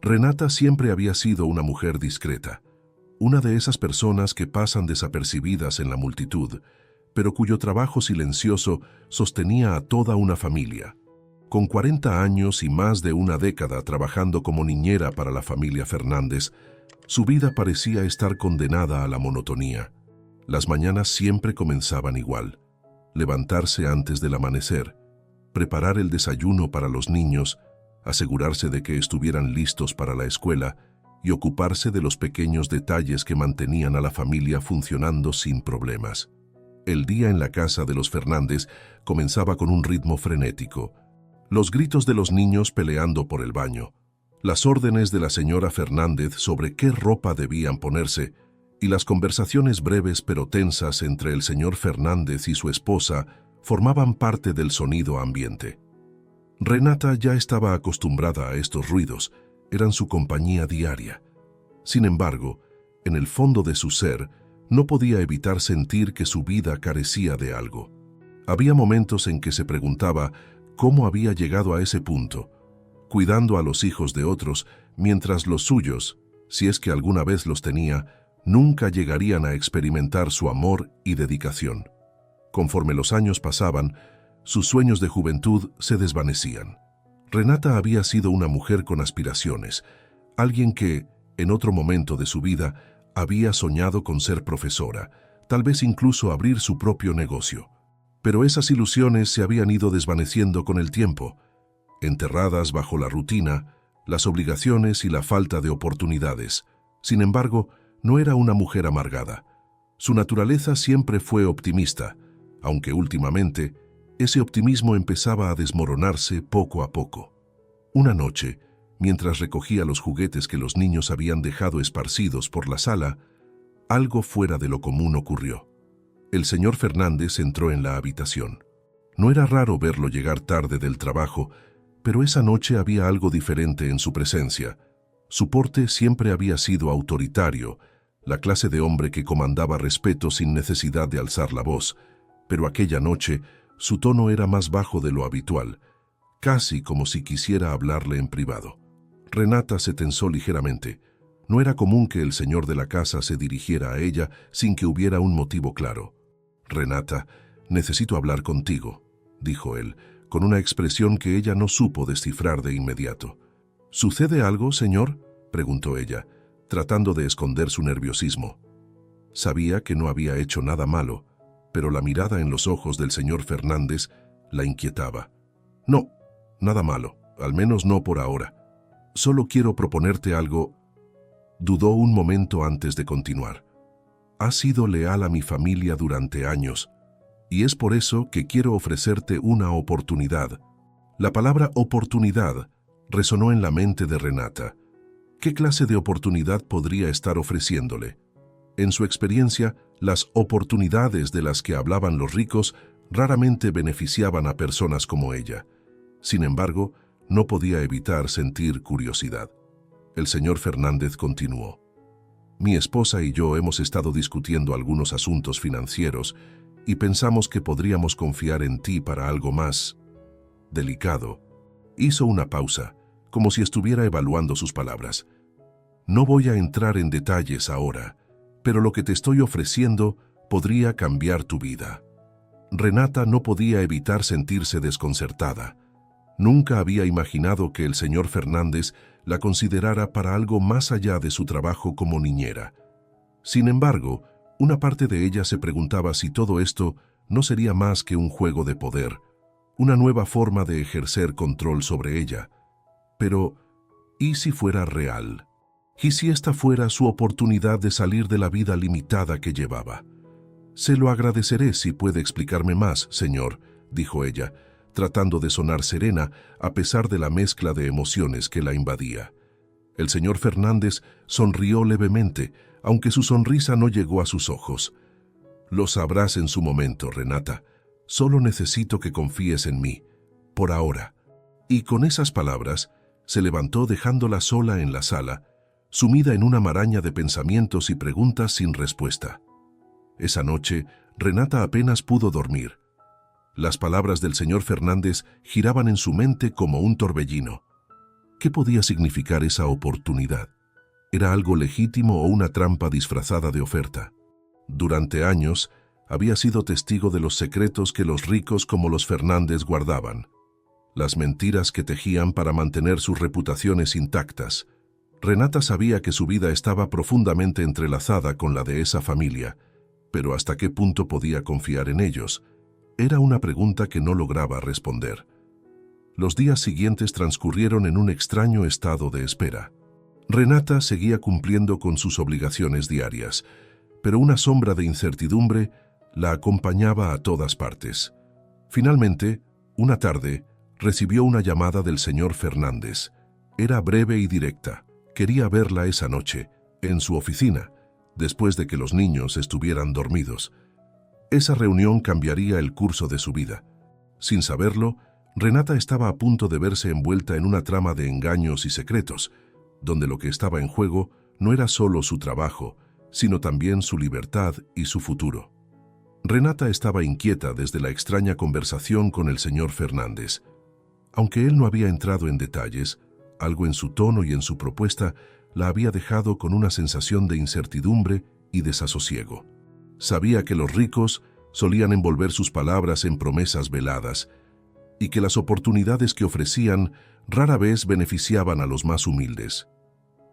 Renata siempre había sido una mujer discreta, una de esas personas que pasan desapercibidas en la multitud, pero cuyo trabajo silencioso sostenía a toda una familia. Con 40 años y más de una década trabajando como niñera para la familia Fernández, su vida parecía estar condenada a la monotonía. Las mañanas siempre comenzaban igual: levantarse antes del amanecer, preparar el desayuno para los niños, asegurarse de que estuvieran listos para la escuela y ocuparse de los pequeños detalles que mantenían a la familia funcionando sin problemas. El día en la casa de los Fernández comenzaba con un ritmo frenético: los gritos de los niños peleando por el baño, las órdenes de la señora Fernández sobre qué ropa debían ponerse y las conversaciones breves pero tensas entre el señor Fernández y su esposa formaban parte del sonido ambiente. Renata ya estaba acostumbrada a estos ruidos, eran su compañía diaria. Sin embargo, en el fondo de su ser, no podía evitar sentir que su vida carecía de algo. Había momentos en que se preguntaba cómo había llegado a ese punto, cuidando a los hijos de otros, mientras los suyos, si es que alguna vez los tenía, nunca llegarían a experimentar su amor y dedicación. Conforme los años pasaban, sus sueños de juventud se desvanecían. Renata había sido una mujer con aspiraciones, alguien que, en otro momento de su vida, había soñado con ser profesora, tal vez incluso abrir su propio negocio. Pero esas ilusiones se habían ido desvaneciendo con el tiempo, enterradas bajo la rutina, las obligaciones y la falta de oportunidades. Sin embargo, no era una mujer amargada. Su naturaleza siempre fue optimista, aunque últimamente ese optimismo empezaba a desmoronarse poco a poco. Una noche, mientras recogía los juguetes que los niños habían dejado esparcidos por la sala, algo fuera de lo común ocurrió. El señor Fernández entró en la habitación. No era raro verlo llegar tarde del trabajo, pero esa noche había algo diferente en su presencia. Su porte siempre había sido autoritario, la clase de hombre que comandaba respeto sin necesidad de alzar la voz, pero aquella noche su tono era más bajo de lo habitual, casi como si quisiera hablarle en privado. Renata se tensó ligeramente. No era común que el señor de la casa se dirigiera a ella sin que hubiera un motivo claro. «Renata, necesito hablar contigo», dijo él, con una expresión que ella no supo descifrar de inmediato. «¿Sucede algo, señor?», preguntó ella, tratando de esconder su nerviosismo. Sabía que no había hecho nada malo, pero la mirada en los ojos del señor Fernández la inquietaba. «No, nada malo, al menos no por ahora. Solo quiero proponerte algo». Dudó un momento antes de continuar. «Has sido leal a mi familia durante años, y es por eso que quiero ofrecerte una oportunidad». La palabra oportunidad resonó en la mente de Renata. ¿Qué clase de oportunidad podría estar ofreciéndole? En su experiencia, las oportunidades de las que hablaban los ricos raramente beneficiaban a personas como ella. Sin embargo, no podía evitar sentir curiosidad. El señor Fernández continuó. «Mi esposa y yo hemos estado discutiendo algunos asuntos financieros y pensamos que podríamos confiar en ti para algo más delicado». Hizo una pausa, como si estuviera evaluando sus palabras. «No voy a entrar en detalles ahora, pero lo que te estoy ofreciendo podría cambiar tu vida». Renata no podía evitar sentirse desconcertada. Nunca había imaginado que el señor Fernández la considerara para algo más allá de su trabajo como niñera. Sin embargo, una parte de ella se preguntaba si todo esto no sería más que un juego de poder, una nueva forma de ejercer control sobre ella. Pero, ¿y si fuera real? ¿Y si esta fuera su oportunidad de salir de la vida limitada que llevaba? «Se lo agradeceré si puede explicarme más, señor», dijo ella, tratando de sonar serena a pesar de la mezcla de emociones que la invadía. El señor Fernández sonrió levemente, aunque su sonrisa no llegó a sus ojos. «Lo sabrás en su momento, Renata. Solo necesito que confíes en mí, por ahora». Y con esas palabras, se levantó dejándola sola en la sala, sumida en una maraña de pensamientos y preguntas sin respuesta. Esa noche, Renata apenas pudo dormir. Las palabras del señor Fernández giraban en su mente como un torbellino. ¿Qué podía significar esa oportunidad? ¿Era algo legítimo o una trampa disfrazada de oferta? Durante años, había sido testigo de los secretos que los ricos como los Fernández guardaban, las mentiras que tejían para mantener sus reputaciones intactas. Renata sabía que su vida estaba profundamente entrelazada con la de esa familia, pero ¿hasta qué punto podía confiar en ellos? Era una pregunta que no lograba responder. Los días siguientes transcurrieron en un extraño estado de espera. Renata seguía cumpliendo con sus obligaciones diarias, pero una sombra de incertidumbre la acompañaba a todas partes. Finalmente, una tarde, recibió una llamada del señor Fernández. Era breve y directa. Quería verla esa noche, en su oficina, después de que los niños estuvieran dormidos. Esa reunión cambiaría el curso de su vida. Sin saberlo, Renata estaba a punto de verse envuelta en una trama de engaños y secretos, donde lo que estaba en juego no era solo su trabajo, sino también su libertad y su futuro. Renata estaba inquieta desde la extraña conversación con el señor Fernández. Aunque él no había entrado en detalles, algo en su tono y en su propuesta la había dejado con una sensación de incertidumbre y desasosiego. Sabía que los ricos solían envolver sus palabras en promesas veladas y que las oportunidades que ofrecían rara vez beneficiaban a los más humildes.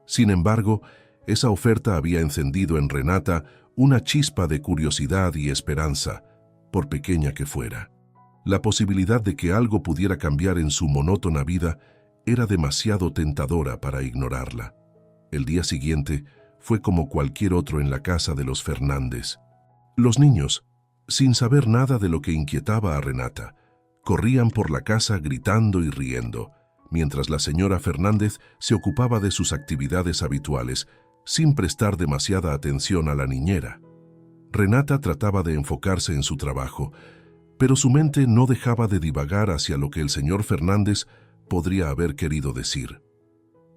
Sin embargo, esa oferta había encendido en Renata una chispa de curiosidad y esperanza, por pequeña que fuera. La posibilidad de que algo pudiera cambiar en su monótona vida era demasiado tentadora para ignorarla. El día siguiente fue como cualquier otro en la casa de los Fernández. Los niños, sin saber nada de lo que inquietaba a Renata, corrían por la casa gritando y riendo, mientras la señora Fernández se ocupaba de sus actividades habituales, sin prestar demasiada atención a la niñera. Renata trataba de enfocarse en su trabajo, pero su mente no dejaba de divagar hacia lo que el señor Fernández podría haber querido decir.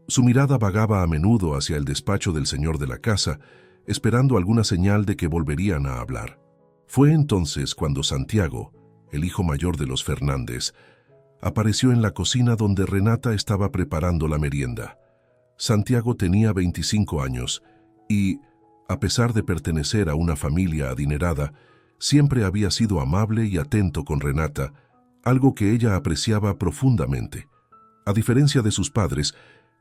Su mirada vagaba a menudo hacia el despacho del señor de la casa, esperando alguna señal de que volverían a hablar. Fue entonces cuando Santiago, el hijo mayor de los Fernández, apareció en la cocina donde Renata estaba preparando la merienda. Santiago tenía 25 años y, a pesar de pertenecer a una familia adinerada, siempre había sido amable y atento con Renata, algo que ella apreciaba profundamente. A diferencia de sus padres,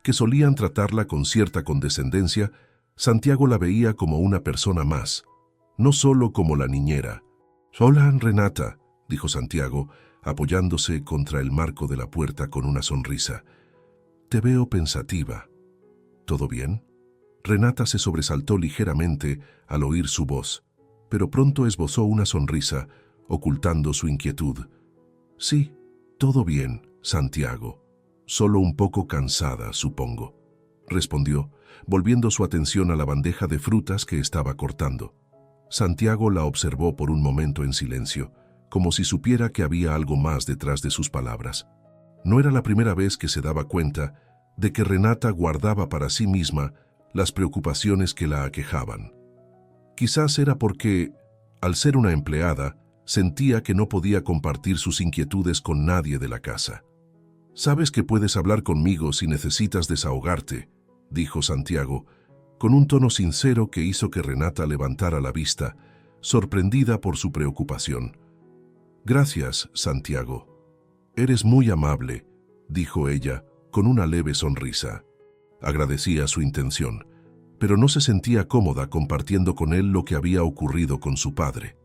que solían tratarla con cierta condescendencia, Santiago la veía como una persona más, no solo como la niñera. «Hola, Renata», dijo Santiago, apoyándose contra el marco de la puerta con una sonrisa. «Te veo pensativa. ¿Todo bien?» Renata se sobresaltó ligeramente al oír su voz, pero pronto esbozó una sonrisa, ocultando su inquietud. «Sí, todo bien, Santiago. Solo un poco cansada, supongo», respondió, volviendo su atención a la bandeja de frutas que estaba cortando. Santiago la observó por un momento en silencio, como si supiera que había algo más detrás de sus palabras. No era la primera vez que se daba cuenta de que Renata guardaba para sí misma las preocupaciones que la aquejaban. Quizás era porque, al ser una empleada, sentía que no podía compartir sus inquietudes con nadie de la casa. «Sabes que puedes hablar conmigo si necesitas desahogarte», dijo Santiago, con un tono sincero que hizo que Renata levantara la vista, sorprendida por su preocupación. «Gracias, Santiago. Eres muy amable», dijo ella, con una leve sonrisa. Agradecía su intención, pero no se sentía cómoda compartiendo con él lo que había ocurrido con su padre.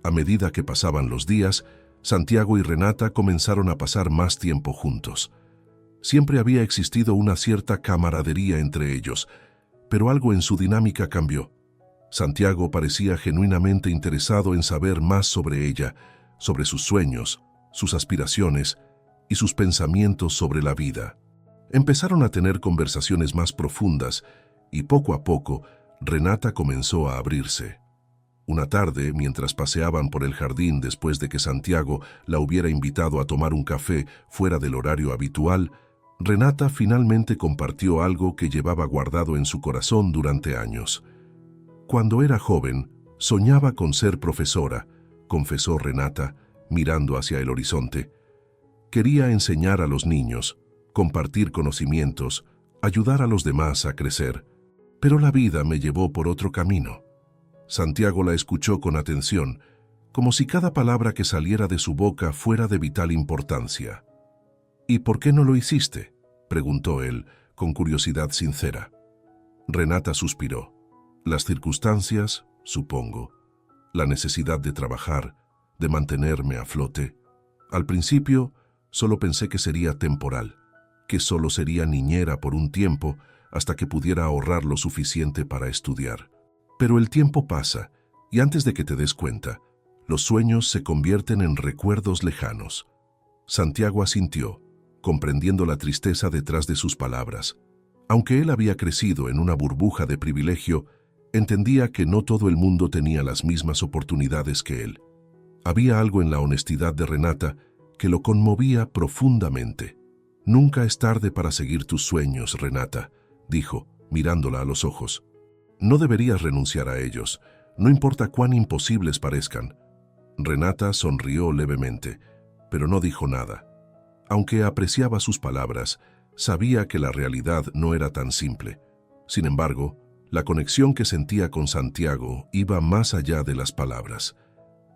A medida que pasaban los días, Santiago y Renata comenzaron a pasar más tiempo juntos. Siempre había existido una cierta camaradería entre ellos, pero algo en su dinámica cambió. Santiago parecía genuinamente interesado en saber más sobre ella, sobre sus sueños, sus aspiraciones y sus pensamientos sobre la vida. Empezaron a tener conversaciones más profundas y poco a poco Renata comenzó a abrirse. Una tarde, mientras paseaban por el jardín después de que Santiago la hubiera invitado a tomar un café fuera del horario habitual, Renata finalmente compartió algo que llevaba guardado en su corazón durante años. Cuando era joven, soñaba con ser profesora, confesó Renata, mirando hacia el horizonte. Quería enseñar a los niños, compartir conocimientos, ayudar a los demás a crecer. Pero la vida me llevó por otro camino. Santiago la escuchó con atención, como si cada palabra que saliera de su boca fuera de vital importancia. «¿Y por qué no lo hiciste?», preguntó él, con curiosidad sincera. Renata suspiró. «Las circunstancias, supongo. La necesidad de trabajar, de mantenerme a flote. Al principio, solo pensé que sería temporal, que solo sería niñera por un tiempo hasta que pudiera ahorrar lo suficiente para estudiar. Pero el tiempo pasa, y antes de que te des cuenta, los sueños se convierten en recuerdos lejanos». Santiago asintió, comprendiendo la tristeza detrás de sus palabras. Aunque él había crecido en una burbuja de privilegio, entendía que no todo el mundo tenía las mismas oportunidades que él. Había algo en la honestidad de Renata que lo conmovía profundamente. «Nunca es tarde para seguir tus sueños, Renata», dijo, mirándola a los ojos. «No deberías renunciar a ellos, no importa cuán imposibles parezcan». Renata sonrió levemente, pero no dijo nada. Aunque apreciaba sus palabras, sabía que la realidad no era tan simple. Sin embargo, la conexión que sentía con Santiago iba más allá de las palabras.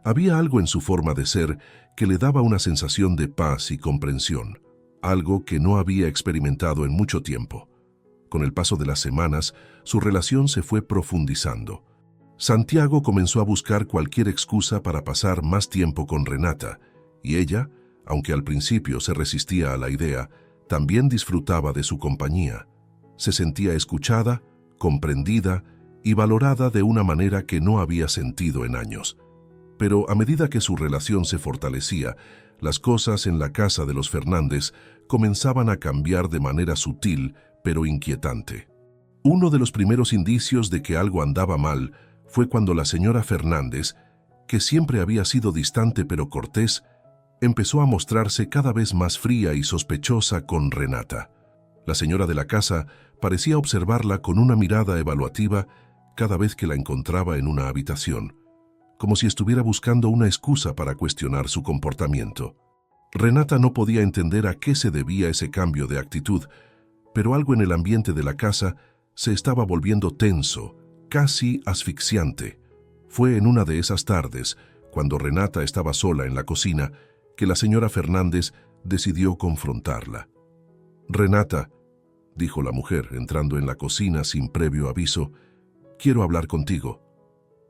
Había algo en su forma de ser que le daba una sensación de paz y comprensión, algo que no había experimentado en mucho tiempo. Con el paso de las semanas, su relación se fue profundizando. Santiago comenzó a buscar cualquier excusa para pasar más tiempo con Renata, y ella, aunque al principio se resistía a la idea, también disfrutaba de su compañía. Se sentía escuchada, comprendida y valorada de una manera que no había sentido en años. Pero a medida que su relación se fortalecía, las cosas en la casa de los Fernández comenzaban a cambiar de manera sutil pero inquietante. Uno de los primeros indicios de que algo andaba mal fue cuando la señora Fernández, que siempre había sido distante pero cortés, empezó a mostrarse cada vez más fría y sospechosa con Renata. La señora de la casa parecía observarla con una mirada evaluativa cada vez que la encontraba en una habitación, como si estuviera buscando una excusa para cuestionar su comportamiento. Renata no podía entender a qué se debía ese cambio de actitud, pero algo en el ambiente de la casa se estaba volviendo tenso, casi asfixiante. Fue en una de esas tardes, cuando Renata estaba sola en la cocina, que la señora Fernández decidió confrontarla. «Renata», dijo la mujer, entrando en la cocina sin previo aviso, «quiero hablar contigo».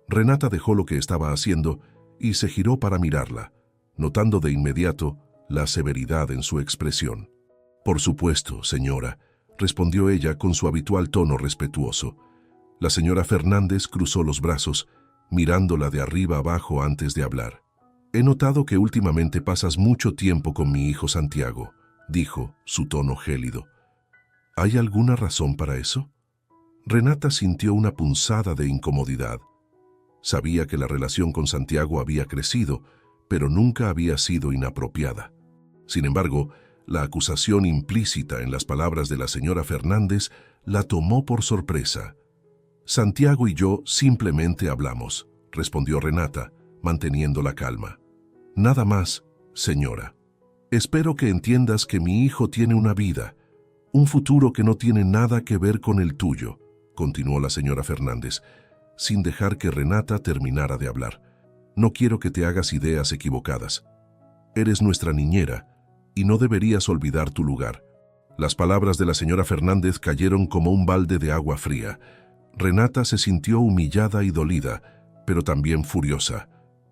Renata dejó lo que estaba haciendo y se giró para mirarla, notando de inmediato la severidad en su expresión. «Por supuesto, señora», respondió ella con su habitual tono respetuoso. La señora Fernández cruzó los brazos, mirándola de arriba abajo antes de hablar. «He notado que últimamente pasas mucho tiempo con mi hijo Santiago», dijo, su tono gélido. «¿Hay alguna razón para eso?». Renata sintió una punzada de incomodidad. Sabía que la relación con Santiago había crecido, pero nunca había sido inapropiada. Sin embargo, la acusación implícita en las palabras de la señora Fernández la tomó por sorpresa. «Santiago y yo simplemente hablamos», respondió Renata, manteniendo la calma. «Nada más, señora. Espero que entiendas que mi hijo tiene una vida, un futuro que no tiene nada que ver con el tuyo», continuó la señora Fernández, sin dejar que Renata terminara de hablar. «No quiero que te hagas ideas equivocadas. Eres nuestra niñera y no deberías olvidar tu lugar». Las palabras de la señora Fernández cayeron como un balde de agua fría. Renata se sintió humillada y dolida, pero también furiosa.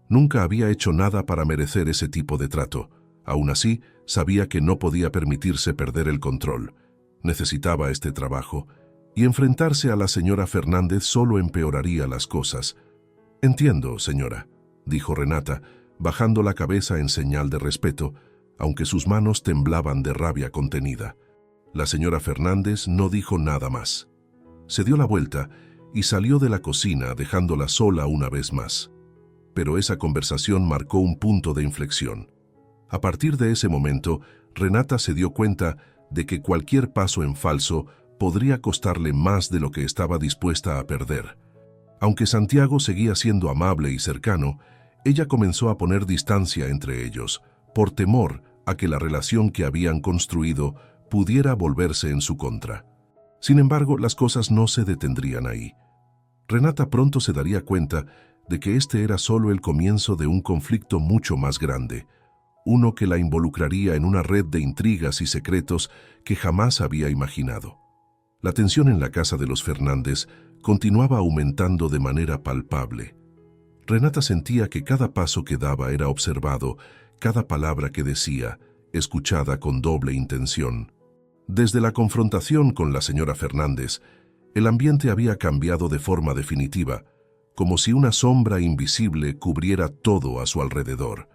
Nunca había hecho nada para merecer ese tipo de trato. Aún así, sabía que no podía permitirse perder el control. Necesitaba este trabajo, y enfrentarse a la señora Fernández solo empeoraría las cosas. «Entiendo, señora», dijo Renata, bajando la cabeza en señal de respeto, aunque sus manos temblaban de rabia contenida. La señora Fernández no dijo nada más. Se dio la vuelta y salió de la cocina dejándola sola una vez más. Pero esa conversación marcó un punto de inflexión. A partir de ese momento, Renata se dio cuenta de que cualquier paso en falso podría costarle más de lo que estaba dispuesta a perder. Aunque Santiago seguía siendo amable y cercano, ella comenzó a poner distancia entre ellos, por temor a que la relación que habían construido pudiera volverse en su contra. Sin embargo, las cosas no se detendrían ahí. Renata pronto se daría cuenta de que este era solo el comienzo de un conflicto mucho más grande, uno que la involucraría en una red de intrigas y secretos que jamás había imaginado. La tensión en la casa de los Fernández continuaba aumentando de manera palpable. Renata sentía que cada paso que daba era observado, cada palabra que decía, escuchada con doble intención. Desde la confrontación con la señora Fernández, el ambiente había cambiado de forma definitiva, como si una sombra invisible cubriera todo a su alrededor.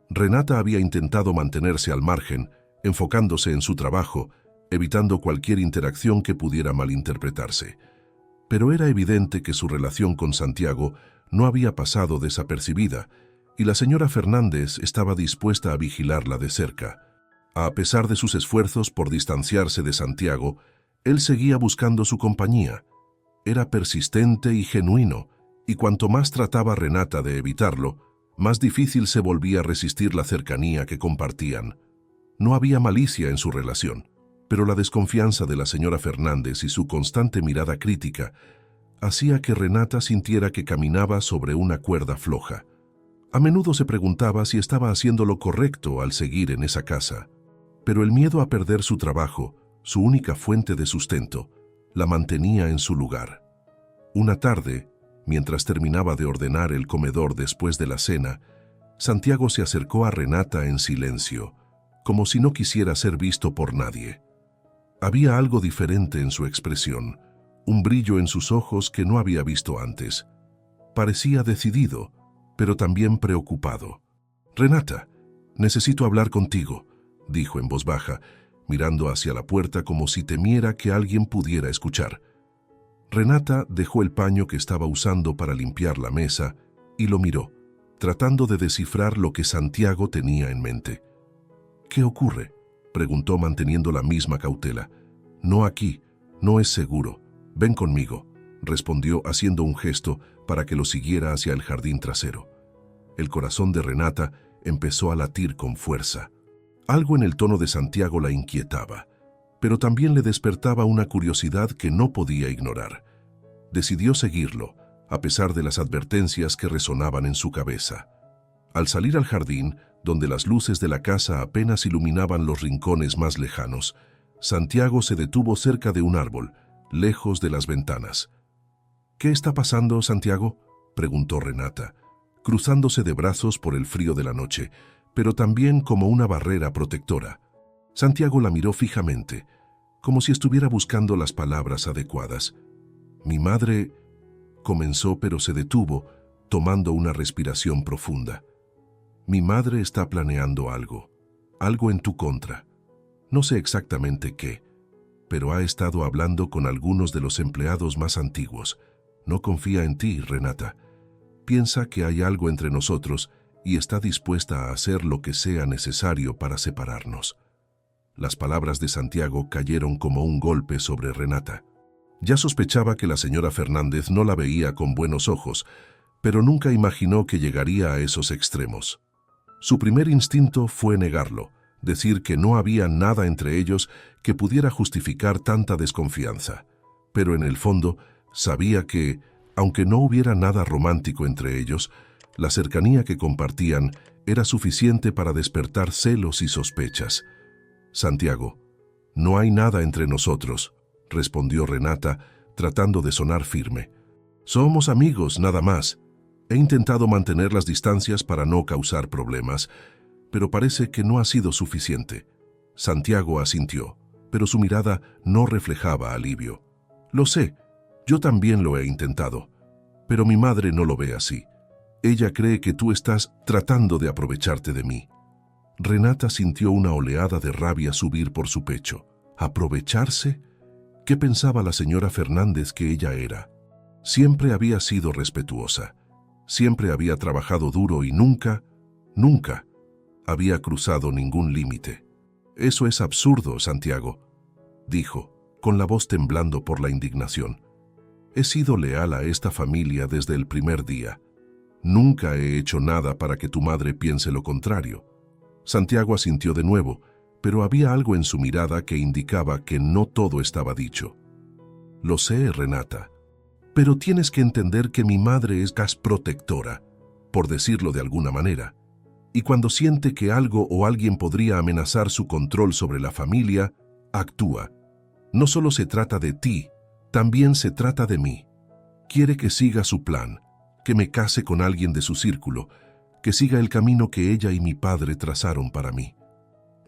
Renata había intentado mantenerse al margen, enfocándose en su trabajo, evitando cualquier interacción que pudiera malinterpretarse. Pero era evidente que su relación con Santiago no había pasado desapercibida, y la señora Fernández estaba dispuesta a vigilarla de cerca. A pesar de sus esfuerzos por distanciarse de Santiago, él seguía buscando su compañía. Era persistente y genuino, y cuanto más trataba Renata de evitarlo, más difícil se volvía a resistir la cercanía que compartían. No había malicia en su relación, pero la desconfianza de la señora Fernández y su constante mirada crítica hacía que Renata sintiera que caminaba sobre una cuerda floja. A menudo se preguntaba si estaba haciendo lo correcto al seguir en esa casa, pero el miedo a perder su trabajo, su única fuente de sustento, la mantenía en su lugar. Una tarde, mientras terminaba de ordenar el comedor después de la cena, Santiago se acercó a Renata en silencio, como si no quisiera ser visto por nadie. Había algo diferente en su expresión, un brillo en sus ojos que no había visto antes. Parecía decidido, pero también preocupado. «Renata, necesito hablar contigo», dijo en voz baja, mirando hacia la puerta como si temiera que alguien pudiera escuchar. Renata dejó el paño que estaba usando para limpiar la mesa y lo miró, tratando de descifrar lo que Santiago tenía en mente. «¿Qué ocurre?», preguntó manteniendo la misma cautela. «No aquí, no es seguro. Ven conmigo», respondió haciendo un gesto para que lo siguiera hacia el jardín trasero. El corazón de Renata empezó a latir con fuerza. Algo en el tono de Santiago la inquietaba, pero también le despertaba una curiosidad que no podía ignorar. Decidió seguirlo, a pesar de las advertencias que resonaban en su cabeza. Al salir al jardín, donde las luces de la casa apenas iluminaban los rincones más lejanos, Santiago se detuvo cerca de un árbol, lejos de las ventanas. «¿Qué está pasando, Santiago?», preguntó Renata, cruzándose de brazos por el frío de la noche, pero también como una barrera protectora. Santiago la miró fijamente, como si estuviera buscando las palabras adecuadas. «Mi madre», comenzó, pero se detuvo, tomando una respiración profunda. «Mi madre está planeando algo en tu contra. No sé exactamente qué, pero ha estado hablando con algunos de los empleados más antiguos. No confía en ti, Renata. Piensa que hay algo entre nosotros y está dispuesta a hacer lo que sea necesario para separarnos». Las palabras de Santiago cayeron como un golpe sobre Renata. Ya sospechaba que la señora Fernández no la veía con buenos ojos, pero nunca imaginó que llegaría a esos extremos. Su primer instinto fue negarlo, decir que no había nada entre ellos que pudiera justificar tanta desconfianza. Pero en el fondo sabía que, aunque no hubiera nada romántico entre ellos, la cercanía que compartían era suficiente para despertar celos y sospechas. «Santiago, no hay nada entre nosotros», respondió Renata, tratando de sonar firme. «Somos amigos, nada más. He intentado mantener las distancias para no causar problemas, pero parece que no ha sido suficiente». Santiago asintió, pero su mirada no reflejaba alivio. «Lo sé, yo también lo he intentado, pero mi madre no lo ve así. Ella cree que tú estás tratando de aprovecharte de mí». Renata sintió una oleada de rabia subir por su pecho. ¿Aprovecharse? ¿Qué pensaba la señora Fernández que ella era? Siempre había sido respetuosa. Siempre había trabajado duro y nunca había cruzado ningún límite. «Eso es absurdo, Santiago», dijo, con la voz temblando por la indignación. «He sido leal a esta familia desde el primer día. Nunca he hecho nada para que tu madre piense lo contrario». Santiago asintió de nuevo, pero había algo en su mirada que indicaba que no todo estaba dicho. Lo sé, Renata, pero tienes que entender que mi madre es gasprotectora, por decirlo de alguna manera, y cuando siente que algo o alguien podría amenazar su control sobre la familia, actúa. No solo se trata de ti, también se trata de mí. Quiere que siga su plan, que me case con alguien de su círculo, que siga el camino que ella y mi padre trazaron para mí.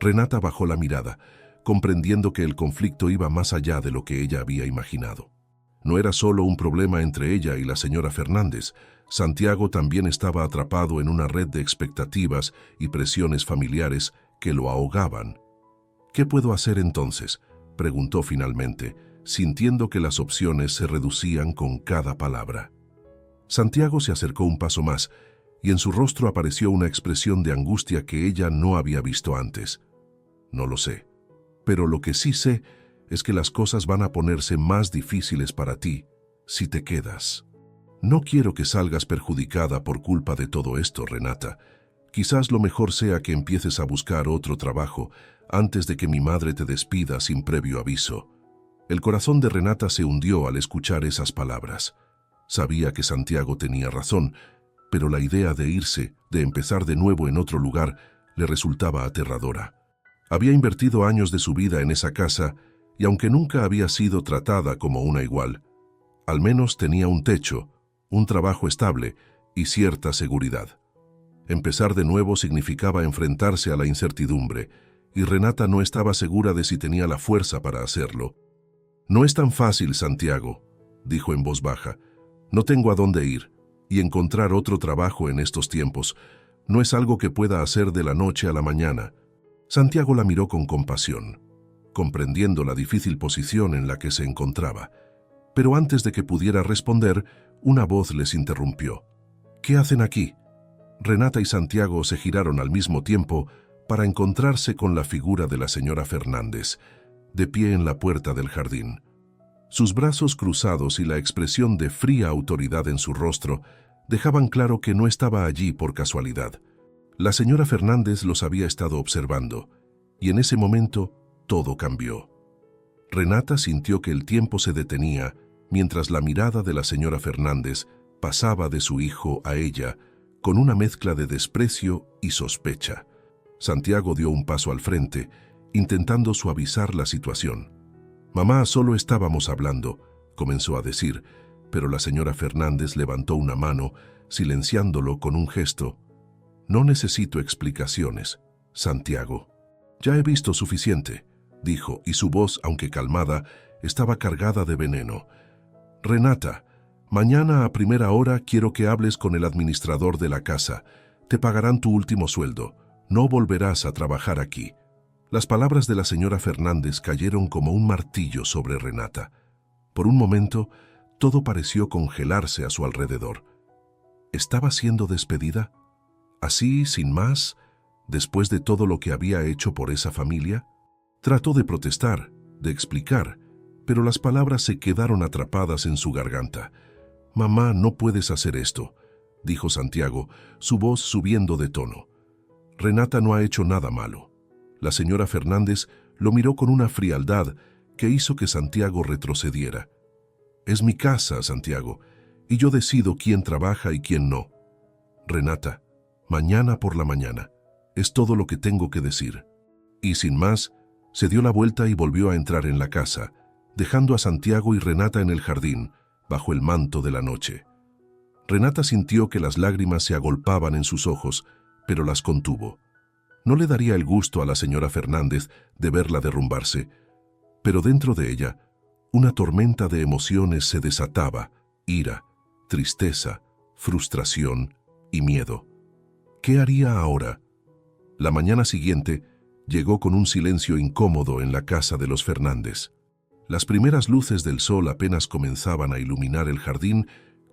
Renata bajó la mirada, comprendiendo que el conflicto iba más allá de lo que ella había imaginado. No era solo un problema entre ella y la señora Fernández. Santiago también estaba atrapado en una red de expectativas y presiones familiares que lo ahogaban. ¿Qué puedo hacer entonces?, preguntó finalmente, sintiendo que las opciones se reducían con cada palabra. Santiago se acercó un paso más, y en su rostro apareció una expresión de angustia que ella no había visto antes. No lo sé, pero lo que sí sé es que las cosas van a ponerse más difíciles para ti si te quedas. No quiero que salgas perjudicada por culpa de todo esto, Renata. Quizás lo mejor sea que empieces a buscar otro trabajo antes de que mi madre te despida sin previo aviso. El corazón de Renata se hundió al escuchar esas palabras. Sabía que Santiago tenía razón, pero la idea de irse, de empezar de nuevo en otro lugar, le resultaba aterradora. Había invertido años de su vida en esa casa y aunque nunca había sido tratada como una igual, al menos tenía un techo, un trabajo estable y cierta seguridad. Empezar de nuevo significaba enfrentarse a la incertidumbre, y Renata no estaba segura de si tenía la fuerza para hacerlo. «No es tan fácil, Santiago», dijo en voz baja. «No tengo a dónde ir, y encontrar otro trabajo en estos tiempos no es algo que pueda hacer de la noche a la mañana». Santiago la miró con compasión, comprendiendo la difícil posición en la que se encontraba. Pero antes de que pudiera responder, una voz les interrumpió. «¿Qué hacen aquí?». Renata y Santiago se giraron al mismo tiempo para encontrarse con la figura de la señora Fernández, de pie en la puerta del jardín. Sus brazos cruzados y la expresión de fría autoridad en su rostro dejaban claro que no estaba allí por casualidad. La señora Fernández los había estado observando, y en ese momento todo cambió. Renata sintió que el tiempo se detenía mientras la mirada de la señora Fernández pasaba de su hijo a ella con una mezcla de desprecio y sospecha. Santiago dio un paso al frente, intentando suavizar la situación. «Mamá, solo estábamos hablando», comenzó a decir, pero la señora Fernández levantó una mano, silenciándolo con un gesto. «No necesito explicaciones, Santiago. Ya he visto suficiente», dijo, y su voz, aunque calmada, estaba cargada de veneno. «Renata, mañana a primera hora quiero que hables con el administrador de la casa. Te pagarán tu último sueldo. No volverás a trabajar aquí». Las palabras de la señora Fernández cayeron como un martillo sobre Renata. Por un momento, todo pareció congelarse a su alrededor. ¿Estaba siendo despedida? ¿Así, sin más, después de todo lo que había hecho por esa familia? Trató de protestar, de explicar, pero las palabras se quedaron atrapadas en su garganta. «Mamá, no puedes hacer esto», dijo Santiago, su voz subiendo de tono. «Renata no ha hecho nada malo». La señora Fernández lo miró con una frialdad que hizo que Santiago retrocediera. «Es mi casa, Santiago, y yo decido quién trabaja y quién no. Renata, mañana por la mañana. Es todo lo que tengo que decir». Y sin más, se dio la vuelta y volvió a entrar en la casa, dejando a Santiago y Renata en el jardín, bajo el manto de la noche. Renata sintió que las lágrimas se agolpaban en sus ojos, pero las contuvo. No le daría el gusto a la señora Fernández de verla derrumbarse, pero dentro de ella, una tormenta de emociones se desataba: ira, tristeza, frustración y miedo. ¿Qué haría ahora? La mañana siguiente llegó con un silencio incómodo en la casa de los Fernández. Las primeras luces del sol apenas comenzaban a iluminar el jardín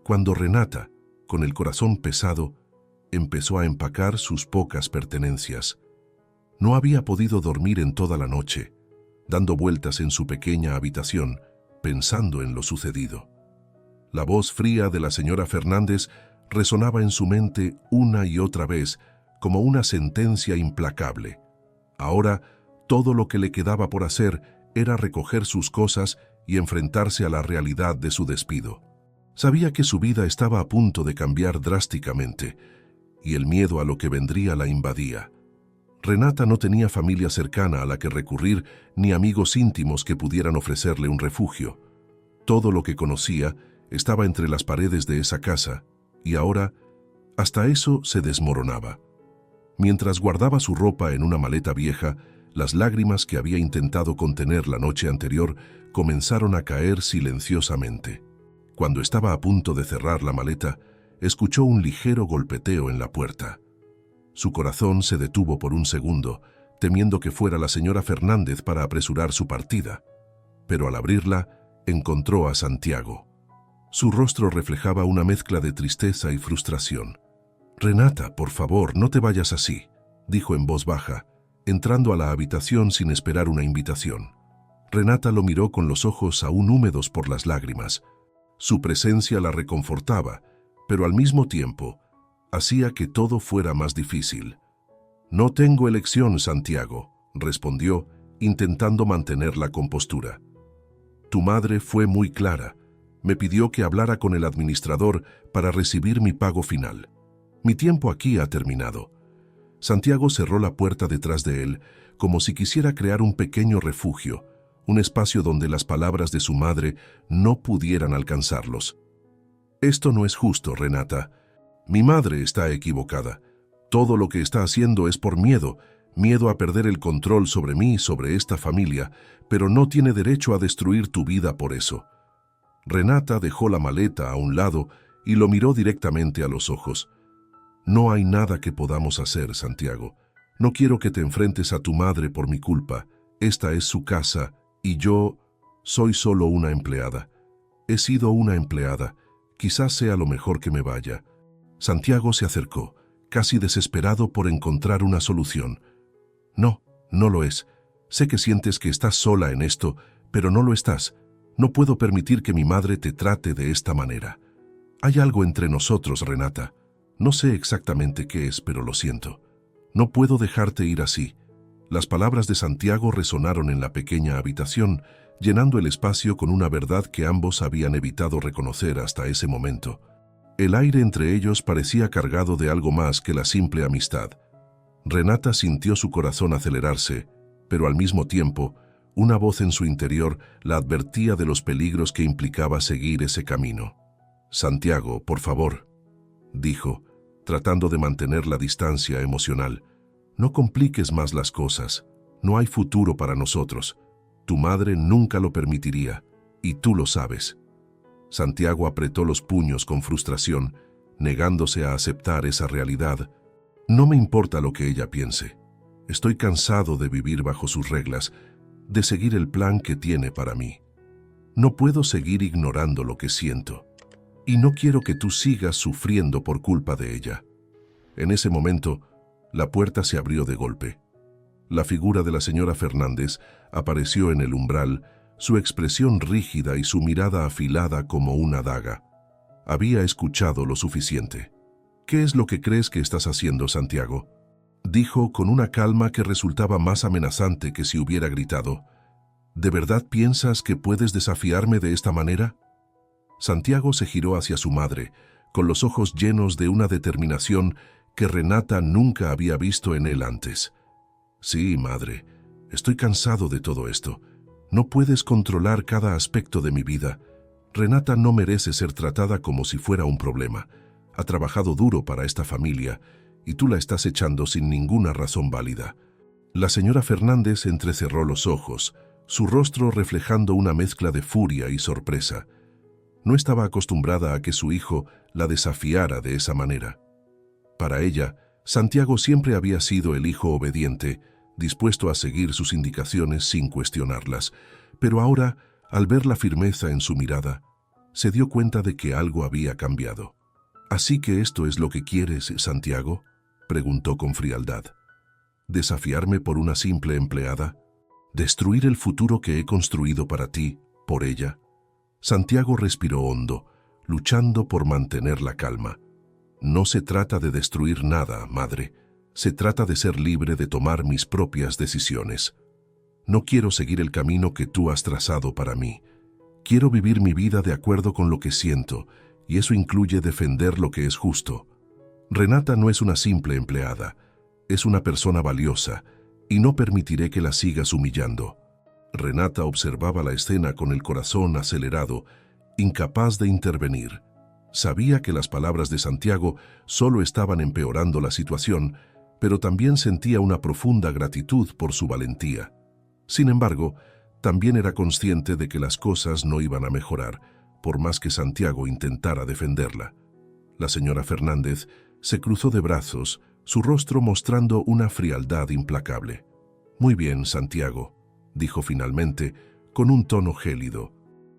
cuando Renata, con el corazón pesado, empezó a empacar sus pocas pertenencias. No había podido dormir en toda la noche, dando vueltas en su pequeña habitación, pensando en lo sucedido. La voz fría de la señora Fernández resonaba en su mente una y otra vez como una sentencia implacable. Ahora Todo lo que le quedaba por hacer era recoger sus cosas y enfrentarse a la realidad de su despido. Sabía que su vida estaba a punto de cambiar drásticamente, y el miedo a lo que vendría la invadía. Renata no tenía familia cercana a la que recurrir ni amigos íntimos que pudieran ofrecerle un refugio. Todo lo que conocía estaba entre las paredes de esa casa, y ahora hasta eso se desmoronaba. Mientras guardaba su ropa en una maleta vieja, las lágrimas que había intentado contener la noche anterior comenzaron a caer silenciosamente. Cuando estaba a punto de cerrar la maleta, escuchó un ligero golpeteo en la puerta. Su corazón se detuvo por un segundo, temiendo que fuera la señora Fernández para apresurar su partida. Pero al abrirla, encontró a Santiago. Su rostro reflejaba una mezcla de tristeza y frustración. «Renata, por favor, no te vayas así», dijo en voz baja, entrando a la habitación sin esperar una invitación. Renata lo miró con los ojos aún húmedos por las lágrimas. Su presencia la reconfortaba, pero al mismo tiempo hacía que todo fuera más difícil. «No tengo elección, Santiago», respondió, intentando mantener la compostura. «Tu madre fue muy clara. Me pidió que hablara con el administrador para recibir mi pago final. Mi tiempo aquí ha terminado». Santiago cerró la puerta detrás de él, como si quisiera crear un pequeño refugio, un espacio donde las palabras de su madre no pudieran alcanzarlos. «Esto no es justo, Renata. Mi madre está equivocada. Todo lo que está haciendo es por miedo a perder el control sobre mí y sobre esta familia, pero no tiene derecho a destruir tu vida por eso». Renata dejó la maleta a un lado y lo miró directamente a los ojos. «No hay nada que podamos hacer, Santiago. No quiero que te enfrentes a tu madre por mi culpa. Esta es su casa y yo soy solo una empleada. He sido una empleada. Quizás sea lo mejor que me vaya». Santiago se acercó, casi desesperado por encontrar una solución. «No, no lo es. Sé que sientes que estás sola en esto, pero no lo estás. No puedo permitir que mi madre te trate de esta manera. Hay algo entre nosotros, Renata. No sé exactamente qué es, pero lo siento. No puedo dejarte ir así». Las palabras de Santiago resonaron en la pequeña habitación, llenando el espacio con una verdad que ambos habían evitado reconocer hasta ese momento. El aire entre ellos parecía cargado de algo más que la simple amistad. Renata sintió su corazón acelerarse, pero al mismo tiempo, una voz en su interior la advertía de los peligros que implicaba seguir ese camino. «Santiago, por favor», dijo, tratando de mantener la distancia emocional. «No compliques más las cosas. No hay futuro para nosotros. Tu madre nunca lo permitiría, y tú lo sabes». Santiago apretó los puños con frustración, negándose a aceptar esa realidad. «No me importa lo que ella piense. Estoy cansado de vivir bajo sus reglas, de seguir el plan que tiene para mí. No puedo seguir ignorando lo que siento. Y no quiero que tú sigas sufriendo por culpa de ella». En ese momento, la puerta se abrió de golpe. La figura de la señora Fernández apareció en el umbral, su expresión rígida y su mirada afilada como una daga. Había escuchado lo suficiente. «¿Qué es lo que crees que estás haciendo, Santiago?», dijo con una calma que resultaba más amenazante que si hubiera gritado. «¿De verdad piensas que puedes desafiarme de esta manera?». Santiago se giró hacia su madre, con los ojos llenos de una determinación que Renata nunca había visto en él antes. «Sí, madre, estoy cansado de todo esto. No puedes controlar cada aspecto de mi vida. Renata no merece ser tratada como si fuera un problema. Ha trabajado duro para esta familia y tú la estás echando sin ninguna razón válida». La señora Fernández entrecerró los ojos, su rostro reflejando una mezcla de furia y sorpresa. No estaba acostumbrada a que su hijo la desafiara de esa manera. Para ella, Santiago siempre había sido el hijo obediente, dispuesto a seguir sus indicaciones sin cuestionarlas, pero ahora, al ver la firmeza en su mirada, se dio cuenta de que algo había cambiado. «¿Así que esto es lo que quieres, Santiago?», preguntó con frialdad. «¿Desafiarme por una simple empleada? ¿Destruir el futuro que he construido para ti, por ella?». Santiago respiró hondo, luchando por mantener la calma. «No se trata de destruir nada, madre. Se trata de ser libre de tomar mis propias decisiones». No quiero seguir el camino que tú has trazado para mí. Quiero vivir mi vida de acuerdo con lo que siento, y eso incluye defender lo que es justo. Renata no es una simple empleada, es una persona valiosa, y no permitiré que la sigas humillando. Renata observaba la escena con el corazón acelerado, incapaz de intervenir. Sabía que las palabras de Santiago solo estaban empeorando la situación, pero también sentía una profunda gratitud por su valentía. Sin embargo, también era consciente de que las cosas no iban a mejorar, por más que Santiago intentara defenderla. La señora Fernández se cruzó de brazos, su rostro mostrando una frialdad implacable. «Muy bien, Santiago», dijo finalmente, con un tono gélido.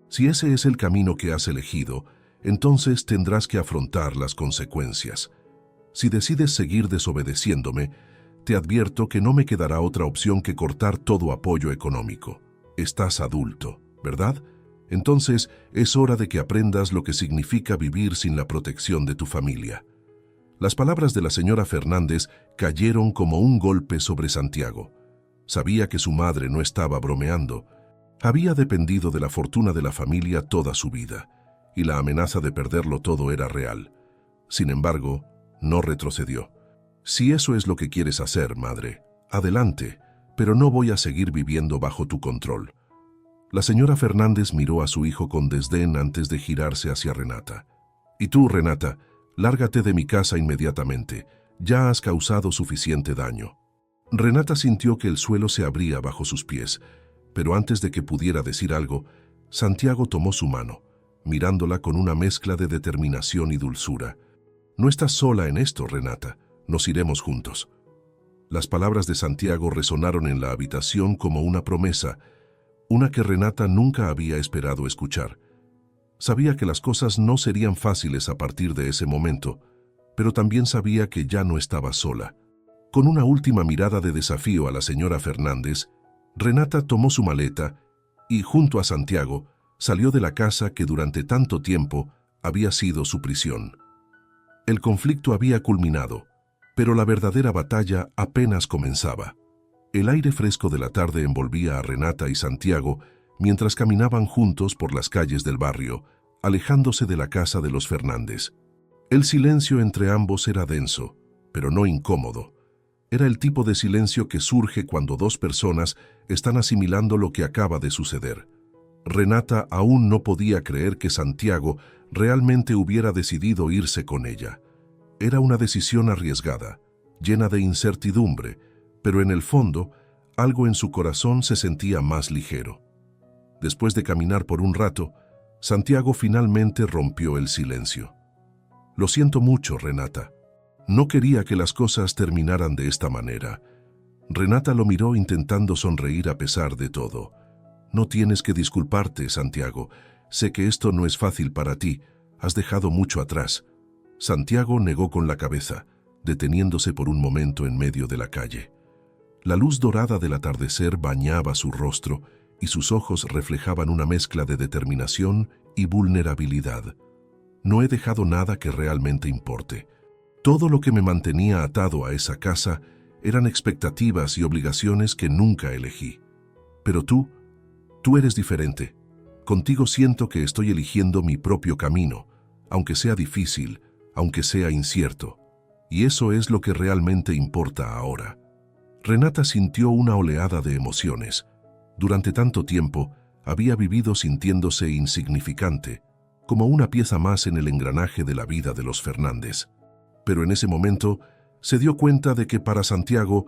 «Si ese es el camino que has elegido, entonces tendrás que afrontar las consecuencias. Si decides seguir desobedeciéndome, te advierto que no me quedará otra opción que cortar todo apoyo económico. Estás adulto, ¿verdad? Entonces es hora de que aprendas lo que significa vivir sin la protección de tu familia». Las palabras de la señora Fernández cayeron como un golpe sobre Santiago. Sabía que su madre no estaba bromeando. Había dependido de la fortuna de la familia toda su vida, y la amenaza de perderlo todo era real. Sin embargo, no retrocedió. «Si eso es lo que quieres hacer, madre, adelante, pero no voy a seguir viviendo bajo tu control». La señora Fernández miró a su hijo con desdén antes de girarse hacia Renata. «Y tú, Renata, lárgate de mi casa inmediatamente. Ya has causado suficiente daño». Renata sintió que el suelo se abría bajo sus pies, pero antes de que pudiera decir algo, Santiago tomó su mano, mirándola con una mezcla de determinación y dulzura. «No estás sola en esto, Renata. Nos iremos juntos». Las palabras de Santiago resonaron en la habitación como una promesa, una que Renata nunca había esperado escuchar. Sabía que las cosas no serían fáciles a partir de ese momento, pero también sabía que ya no estaba sola. Con una última mirada de desafío a la señora Fernández, Renata tomó su maleta y, junto a Santiago, salió de la casa que durante tanto tiempo había sido su prisión. El conflicto había culminado, pero la verdadera batalla apenas comenzaba. El aire fresco de la tarde envolvía a Renata y Santiago mientras caminaban juntos por las calles del barrio, alejándose de la casa de los Fernández. El silencio entre ambos era denso, pero no incómodo. Era el tipo de silencio que surge cuando dos personas están asimilando lo que acaba de suceder. Renata aún no podía creer que Santiago realmente hubiera decidido irse con ella. Era una decisión arriesgada, llena de incertidumbre, pero en el fondo, algo en su corazón se sentía más ligero. Después de caminar por un rato, Santiago finalmente rompió el silencio. «Lo siento mucho, Renata. No quería que las cosas terminaran de esta manera». Renata lo miró intentando sonreír a pesar de todo. «No tienes que disculparte, Santiago. Sé que esto no es fácil para ti. Has dejado mucho atrás». Santiago negó con la cabeza, deteniéndose por un momento en medio de la calle. La luz dorada del atardecer bañaba su rostro y sus ojos reflejaban una mezcla de determinación y vulnerabilidad. «No he dejado nada que realmente importe. Todo lo que me mantenía atado a esa casa eran expectativas y obligaciones que nunca elegí. Pero tú eres diferente. Contigo siento que estoy eligiendo mi propio camino, aunque sea difícil, aunque sea incierto. Y eso es lo que realmente importa ahora». Renata sintió una oleada de emociones. Durante tanto tiempo, había vivido sintiéndose insignificante, como una pieza más en el engranaje de la vida de los Fernández. Pero en ese momento, se dio cuenta de que para Santiago,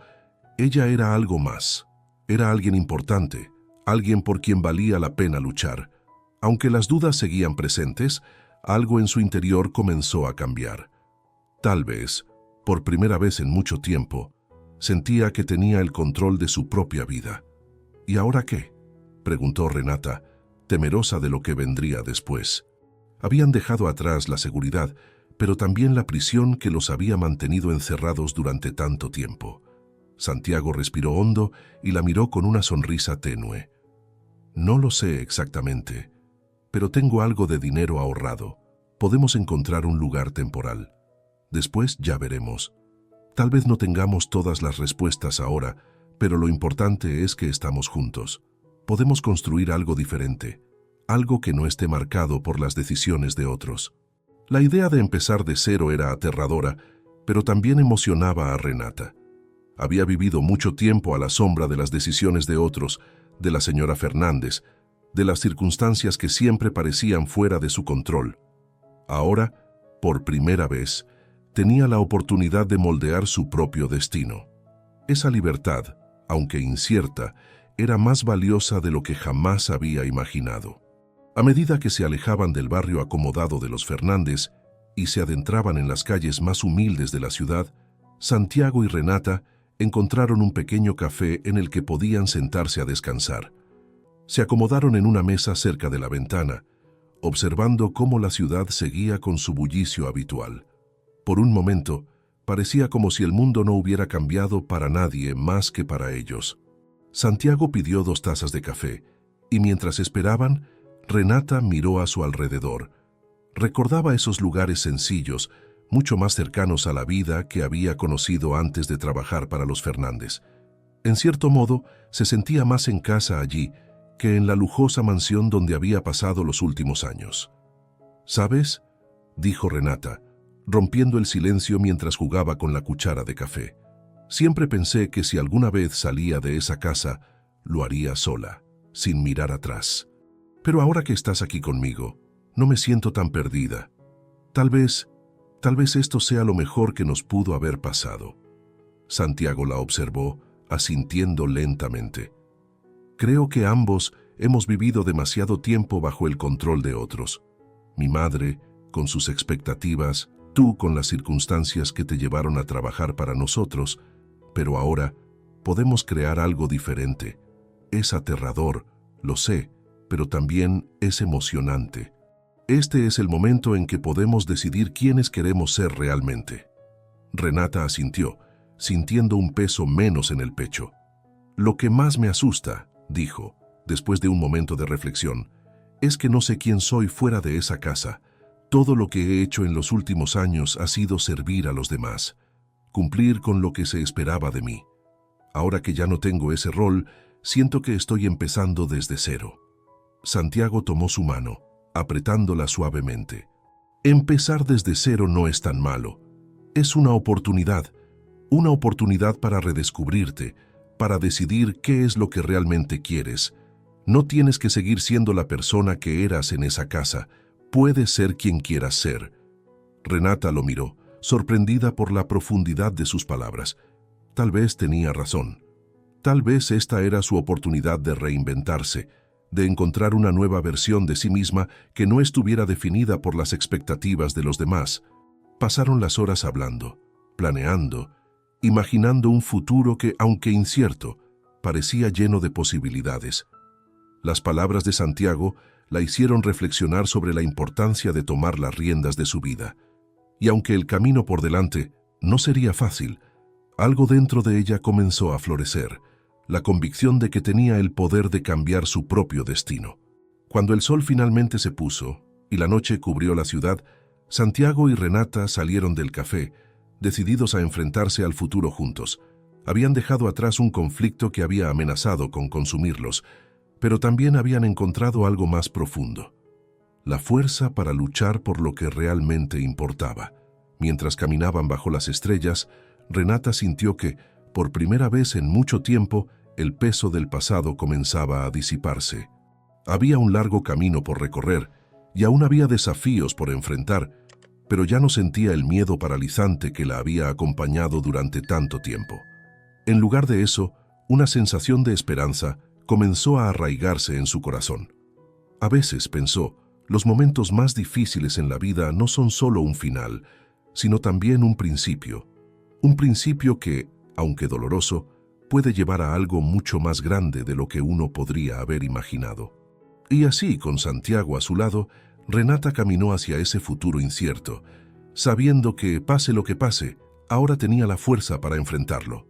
ella era algo más. Era alguien importante, alguien por quien valía la pena luchar. Aunque las dudas seguían presentes, algo en su interior comenzó a cambiar. Tal vez, por primera vez en mucho tiempo, sentía que tenía el control de su propia vida. «¿Y ahora qué?», preguntó Renata, temerosa de lo que vendría después. Habían dejado atrás la seguridad, pero también la prisión que los había mantenido encerrados durante tanto tiempo. Santiago respiró hondo y la miró con una sonrisa tenue. «No lo sé exactamente, pero tengo algo de dinero ahorrado. Podemos encontrar un lugar temporal. Después ya veremos. Tal vez no tengamos todas las respuestas ahora, pero lo importante es que estamos juntos. Podemos construir algo diferente, algo que no esté marcado por las decisiones de otros. La idea de empezar de cero era aterradora, pero también emocionaba a Renata. Había vivido mucho tiempo a la sombra de las decisiones de otros, de la señora Fernández, de las circunstancias que siempre parecían fuera de su control. Ahora, por primera vez, tenía la oportunidad de moldear su propio destino. Esa libertad, aunque incierta, era más valiosa de lo que jamás había imaginado. A medida que se alejaban del barrio acomodado de los Fernández y se adentraban en las calles más humildes de la ciudad, Santiago y Renata encontraron un pequeño café en el que podían sentarse a descansar. Se acomodaron en una mesa cerca de la ventana, observando cómo la ciudad seguía con su bullicio habitual. Por un momento, parecía como si el mundo no hubiera cambiado para nadie más que para ellos. Santiago pidió 2 tazas de café, y mientras esperaban, Renata miró a su alrededor. Recordaba esos lugares sencillos, mucho más cercanos a la vida que había conocido antes de trabajar para los Fernández. En cierto modo, se sentía más en casa allí que en la lujosa mansión donde había pasado los últimos años. «¿Sabes?», dijo Renata, rompiendo el silencio mientras jugaba con la cuchara de café. «Siempre pensé que si alguna vez salía de esa casa, lo haría sola, sin mirar atrás. Pero ahora que estás aquí conmigo, no me siento tan perdida. Tal vez esto sea lo mejor que nos pudo haber pasado». Santiago la observó, asintiendo lentamente. «Creo que ambos hemos vivido demasiado tiempo bajo el control de otros. Mi madre, con sus expectativas, tú con las circunstancias que te llevaron a trabajar para nosotros, pero ahora podemos crear algo diferente. Es aterrador, lo sé, pero también es emocionante. Este es el momento en que podemos decidir quiénes queremos ser realmente». Renata asintió, sintiendo un peso menos en el pecho. «Lo que más me asusta», dijo, después de un momento de reflexión, «es que no sé quién soy fuera de esa casa. Todo lo que he hecho en los últimos años ha sido servir a los demás, cumplir con lo que se esperaba de mí. Ahora que ya no tengo ese rol, siento que estoy empezando desde cero». Santiago tomó su mano, apretándola suavemente. «Empezar desde cero no es tan malo. Es una oportunidad para redescubrirte, para decidir qué es lo que realmente quieres. No tienes que seguir siendo la persona que eras en esa casa. Puedes ser quien quieras ser». Renata lo miró, sorprendida por la profundidad de sus palabras. Tal vez tenía razón. Tal vez esta era su oportunidad de reinventarse, de encontrar una nueva versión de sí misma que no estuviera definida por las expectativas de los demás. Pasaron las horas hablando, planeando, imaginando un futuro que, aunque incierto, parecía lleno de posibilidades. Las palabras de Santiago la hicieron reflexionar sobre la importancia de tomar las riendas de su vida. Y aunque el camino por delante no sería fácil, algo dentro de ella comenzó a florecer, la convicción de que tenía el poder de cambiar su propio destino. Cuando el sol finalmente se puso y la noche cubrió la ciudad, Santiago y Renata salieron del café, decididos a enfrentarse al futuro juntos. Habían dejado atrás un conflicto que había amenazado con consumirlos, pero también habían encontrado algo más profundo: la fuerza para luchar por lo que realmente importaba. Mientras caminaban bajo las estrellas, Renata sintió que, por primera vez en mucho tiempo, el peso del pasado comenzaba a disiparse. Había un largo camino por recorrer y aún había desafíos por enfrentar, pero ya no sentía el miedo paralizante que la había acompañado durante tanto tiempo. En lugar de eso, una sensación de esperanza comenzó a arraigarse en su corazón. A veces, pensó, los momentos más difíciles en la vida no son solo un final, sino también un principio que, aunque doloroso, puede llevar a algo mucho más grande de lo que uno podría haber imaginado. Y así, con Santiago a su lado, Renata caminó hacia ese futuro incierto, sabiendo que, pase lo que pase, ahora tenía la fuerza para enfrentarlo.